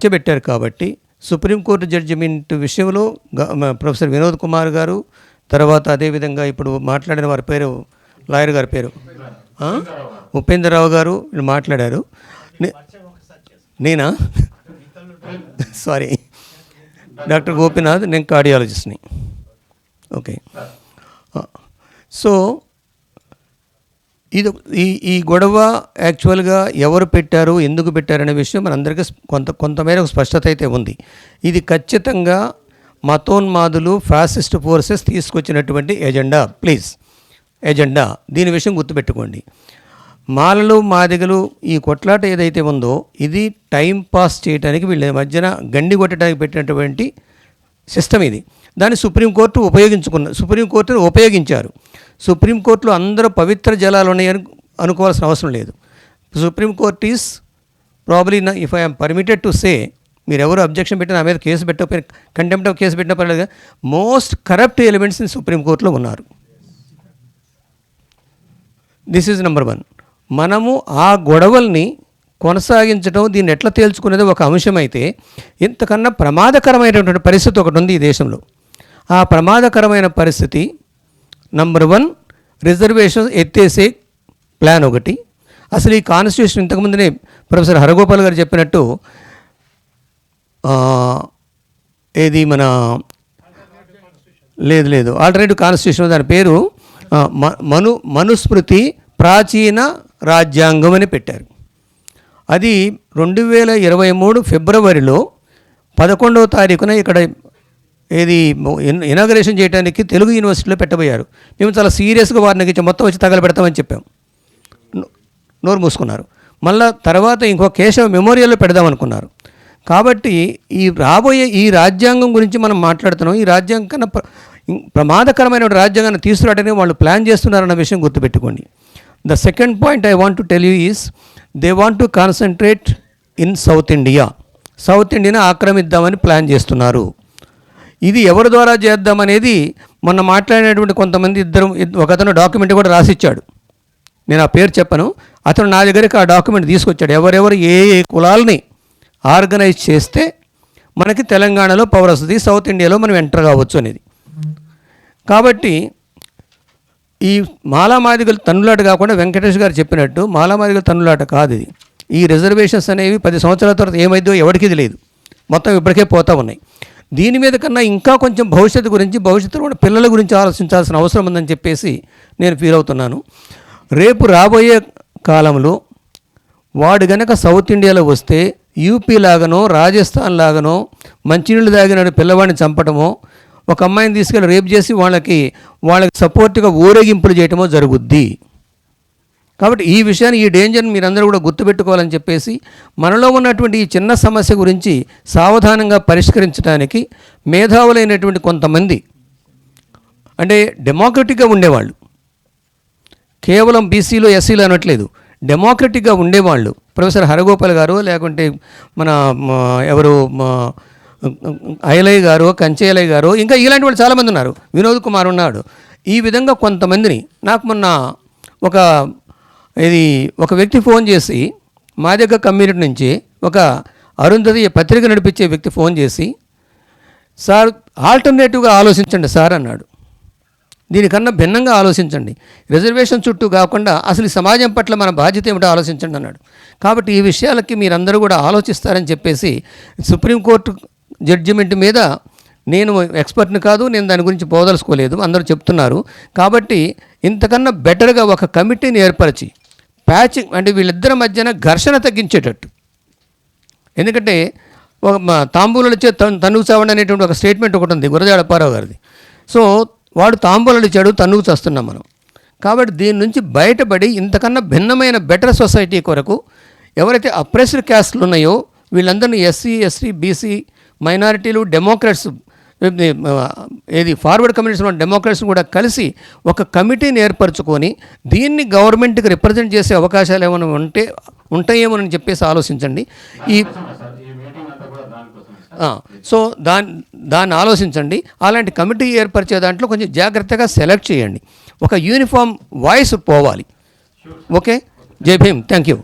కూర్చోబెట్టారు కాబట్టి supreme court judgement విషయంలో ప్రొఫెసర్ వినోద్ కుమార్ గారు, తర్వాత అదేవిధంగా ఇప్పుడు మాట్లాడిన వారి పేరు, లాయర్ గారి పేరు ఉపేంద్రరావు గారు మాట్లాడారు. నేనా? సారీ, డాక్టర్ గోపీనాథ్, నేను కార్డియాలజిస్ట్ని. ఓకే. సో ఇది ఈ గొడవ యాక్చువల్గా ఎవరు పెట్టారు, ఎందుకు పెట్టారనే విషయం మనందరికీ కొంతమేరకు స్పష్టత అయితే ఉంది. ఇది ఖచ్చితంగా మతోన్మాదులు, ఫ్యాసిస్ట్ ఫోర్సెస్ తీసుకొచ్చినటువంటి ఎజెండా. దీని విషయం గుర్తుపెట్టుకోండి. మాలలు, మాదిగలు ఈ కొట్లాట ఏదైతే ఉందో ఇది టైం పాస్ చేయడానికి, వీళ్ళ మధ్యన గండి కొట్టడానికి పెట్టినటువంటి సిస్టమ్ ఇది. దాన్ని సుప్రీంకోర్టును ఉపయోగించారు. సుప్రీంకోర్టులో అందరూ పవిత్ర జలాలు ఉన్నాయని అనుకోవాల్సిన అవసరం లేదు. Supreme court is probably, if I'm permitted to say, మీరు ఎవరు అబ్జెక్షన్ పెట్టినా, నా మీద కేసు పెట్టకపోయినా, కంటెంప్ట్ ఆఫ్ కేసు పెట్టిన పర్లేదు, మోస్ట్ కరప్ట్ ఎలిమెంట్స్ సుప్రీంకోర్టులో ఉన్నారు. This is number 1. మనము ఆ గొడవల్ని కొనసాగించడం, దీన్ని ఎట్లా తేల్చుకునేది ఒక అంశం అయితే, ఇంతకన్నా ప్రమాదకరమైనటువంటి పరిస్థితి ఒకటి ఉంది ఈ దేశంలో. ఆ ప్రమాదకరమైన పరిస్థితి నంబర్ 1, రిజర్వేషన్ ఎత్తేసే ప్లాన్ ఒకటి. అసలు ఈ కాన్స్టిట్యూషన్ ఇంతకుముందునే ప్రొఫెసర్ హరగోపాల్ గారు చెప్పినట్టు ఏది మన లేదు ఆల్టర్నేటివ్ కాన్స్టిట్యూషన్, దాని పేరు మనుస్మృతి ప్రాచీన రాజ్యాంగం అని పెట్టారు. అది 2023 ఫిబ్రవరిలో 11వ తారీఖున ఇక్కడ ఏది ఇనాగరేషన్ చేయడానికి తెలుగు యూనివర్సిటీలో పెట్టబోయారు. మేము చాలా సీరియస్గా వారిని మొత్తం వచ్చి తగలబెడతామని చెప్పాం. నోరు మూసుకున్నారు. మళ్ళా తర్వాత ఇంకో కేశవ మెమోరియల్లో పెడదామనుకున్నారు. కాబట్టి రాబోయే ఈ రాజ్యాంగం గురించి మనం మాట్లాడుతున్నాం. ఈ రాజ్యాంగం కన్నా ప్రమాదకరమైన రాజ్యాంగాన్ని తీసుకురావడానికి వాళ్ళు ప్లాన్ చేస్తున్నారన్న విషయం గుర్తుపెట్టుకోండి. The second point I want to tell you is, they want to concentrate in south ఇండియాని ఆక్రమిద్దామని ప్లాన్ చేస్తున్నారు. ఇది ఎవరి ద్వారా చేద్దామనేది మొన్న మాట్లాడినటువంటి కొంతమంది ఒకతను డాక్యుమెంట్ కూడా రాసిచ్చాడు. నేను ఆ పేరు చెప్పను. అతను నా దగ్గరికి ఆ డాక్యుమెంట్ తీసుకొచ్చాడు. ఎవరెవరు ఏ కులాలని ఆర్గనైజ్ చేస్తే మనకి తెలంగాణలో పవర్ వస్తుంది, సౌత్ ఇండియాలో మనం ఎంటర్ కావచ్చు అనేది. కాబట్టి ఈ మాలామాదిగలు తన్నులాట కాకుండా వెంకటేష్ గారు చెప్పినట్టు మాలామాదిగలు తన్నులాట కాదు ఇది. ఈ రిజర్వేషన్స్ అనేవి 10 సంవత్సరాల తర్వాత ఏమైందో ఎవరికి తెలియదు, మొత్తం ఇప్పటికే పోతూ ఉన్నాయి. దీని మీద కన్నా ఇంకా కొంచెం భవిష్యత్తులో కూడా పిల్లల గురించి ఆలోచించాల్సిన అవసరం ఉందని చెప్పేసి నేను ఫీల్ అవుతున్నాను. రేపు రాబోయే కాలంలో వాడు గనక సౌత్ ఇండియాలో వస్తే యూపీ లాగానో రాజస్థాన్ లాగానో మంచినీళ్ళు తాగిన పిల్లవాడిని చంపటమో, ఒక అమ్మాయిని తీసుకెళ్ళి రేప్ చేసి వాళ్ళకి సపోర్ట్గా ఊరేగింపులు చేయటమో జరుగుద్ది. కాబట్టి ఈ విషయాన్ని, ఈ డేంజర్ని మీరందరూ కూడా గుర్తుపెట్టుకోవాలని చెప్పేసి, మనలో ఉన్నటువంటి ఈ చిన్న సమస్య గురించి సావధానంగా పరిష్కరించడానికి మేధావులైనటువంటి కొంతమంది, అంటే డెమోక్రటిక్గా ఉండేవాళ్ళు, కేవలం బీసీలో ఎస్సీలో అనట్లేదు, డెమోక్రటిక్గా ఉండేవాళ్ళు, ప్రొఫెసర్ హరగోపాల్ గారు, లేకుంటే మన ఎవరు ఐలయ్య గారు, కంచేలయ్య గారు, ఇంకా ఇలాంటి వాళ్ళు చాలామంది ఉన్నారు, వినోద్ కుమార్ ఉన్నాడు. ఈ విధంగా కొంతమందిని, నాకు మొన్న ఒక వ్యక్తి ఫోన్ చేసి, మా దగ్గర కమ్యూనిటీ నుంచి ఒక అరుంధతి పత్రిక నడిపించే వ్యక్తి ఫోన్ చేసి, సార్ ఆల్టర్నేటివ్గా ఆలోచించండి సార్ అన్నాడు. దీనికన్నా భిన్నంగా ఆలోచించండి, రిజర్వేషన్ చుట్టూ కాకుండా అసలు సమాజం పట్ల మన బాధ్యత ఏమిటో ఆలోచించండి అన్నాడు. కాబట్టి ఈ విషయాలకి మీరందరూ కూడా ఆలోచిస్తారని చెప్పేసి, సుప్రీంకోర్టు జడ్జిమెంట్ మీద నేను ఎక్స్పర్ట్ని కాదు, నేను దాని గురించి పోదలుచుకోలేదు, అందరూ చెప్తున్నారు. కాబట్టి ఇంతకన్నా బెటర్గా ఒక కమిటీని ఏర్పరిచి ప్యాచింగ్, అంటే వీళ్ళిద్దరి మధ్యన ఘర్షణ తగ్గించేటట్టు. ఎందుకంటే ఒక తాంబూలాలు ఇచ్చే తన్నుకు చావండి అనేటువంటి ఒక స్టేట్మెంట్ ఒకటి ఉంది గురజాడ అప్పారావు గారిది. సో వాడు తాంబూలాలు ఇచ్చాడు, తన్నుకు చేస్తున్నాం మనం. కాబట్టి దీని నుంచి బయటపడి ఇంతకన్నా భిన్నమైన బెటర్ సొసైటీ కొరకు ఎవరైతే అప్రెస్డ్ క్యాస్ట్లు ఉన్నాయో వీళ్ళందరినీ ఎస్సీ, ఎస్టీ, బీసీ, మైనారిటీలు, డెమోక్రాట్స్, ఫార్వర్డ్ కమ్యూనిటీస్ ఉన్న డెమోక్రాట్స్ని కూడా కలిసి ఒక కమిటీని ఏర్పరచుకొని దీన్ని గవర్నమెంట్కి రిప్రజెంట్ చేసే అవకాశాలు ఏమైనా ఉంటాయేమోనని చెప్పేసి ఆలోచించండి. సో దాన్ని ఆలోచించండి. అలాంటి కమిటీ ఏర్పరిచే దాంట్లో కొంచెం జాగ్రత్తగా సెలెక్ట్ చేయండి. ఒక యూనిఫామ్ వాయిస్ పోవాలి. ఓకే, జై భీమ్, థ్యాంక్ యూ.